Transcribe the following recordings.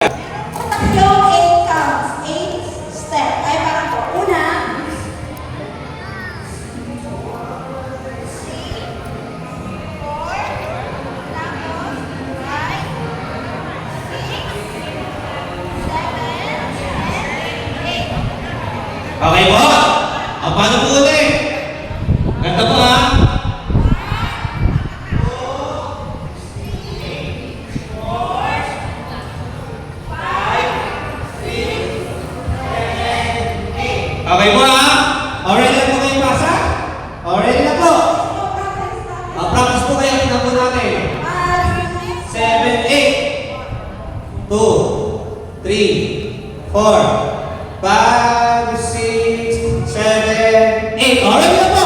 Tatlong 8 counts, 8 step. Ay, parang po. Una, Okay po? Paano po ulit? Ganda po ha? Okay po ha? Already na po kayo pasa? Already na po? Practice po kayo. Tingnan po natin. 7, 8 2 3 4 5 6 7 8 Already na po!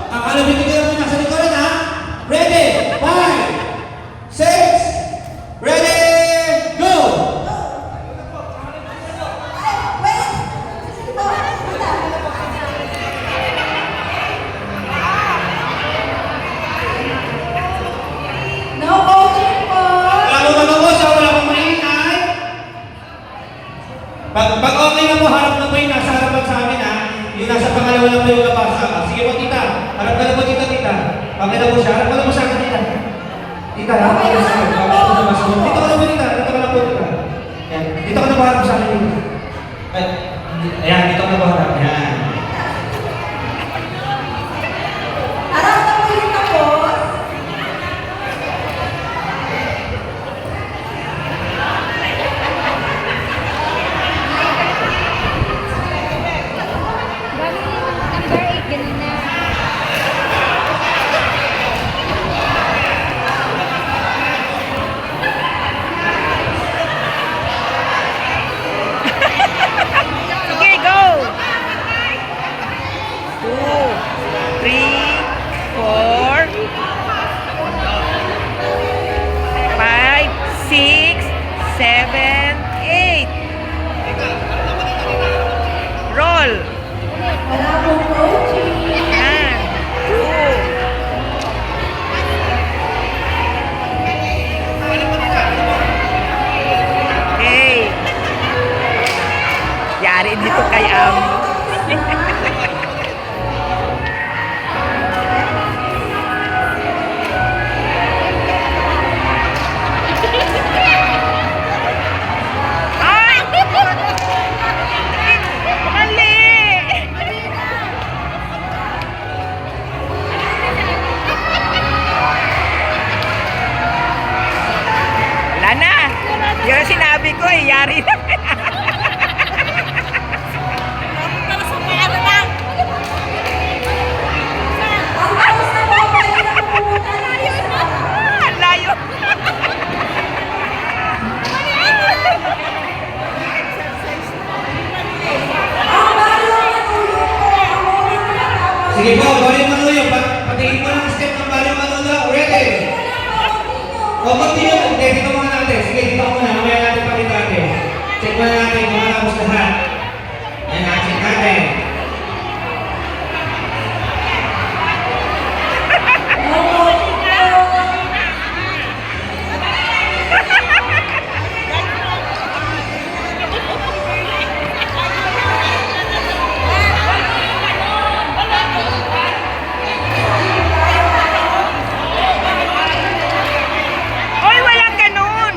Akala bibigyan namin nasa likuran ha? Ready? 5 6 Ready? Go! no coaching po. Lalo po siya, wala pong maingay. Pag okay na po, harap na po yung nasa harapan sa amin ha. Yung nasa pangalawa lang po yung nabasa. Sige po tita, harap ka na po tita. Okay na po siya, harap ka na po sa akin tita. Tita, harap ka na sa akin. Okay na po sa baso. Dito ka na po tita, dito ka na po tita. Yan, dito ka na po harap sa akin. Ayan, dito ka na po harap. Yan. Harap na po yung tapos. Bali, number 8, ganun na. Sige, go! 2, 3, 4, 5, 6, 7, 8. Roll! Wala pong coaching. Yan. 2. Okay. Yari dito kay Ami. Ay! Mali! Wala na. Yung sinabi ko eh, yari na. Ang tapos na po, pwede na pumunta na yun. Ang layo. Ang balo manulog po. Ang ulit na tapos. Sige po, Bali Manuyo. Patingin mo ng step ng Bali Manuyo. Ready? O, continue. Hindi, dito muna natin. Sige, dito muna. Mamaya natin pakita natin. Check muna natin kung matapos lahat. Yan na, check natin. No coaching po. Oy, walang ganun.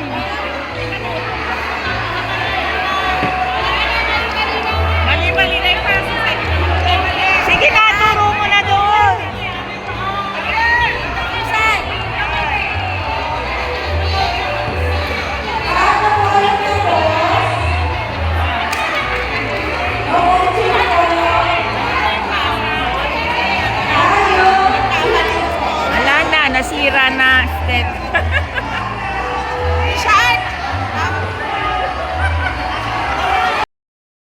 Mali-mali na yung paso. Sige na, turo mo na doon. Harap na po kayo tapos. No coaching po. Tayo. Wala na, nasira na. Step.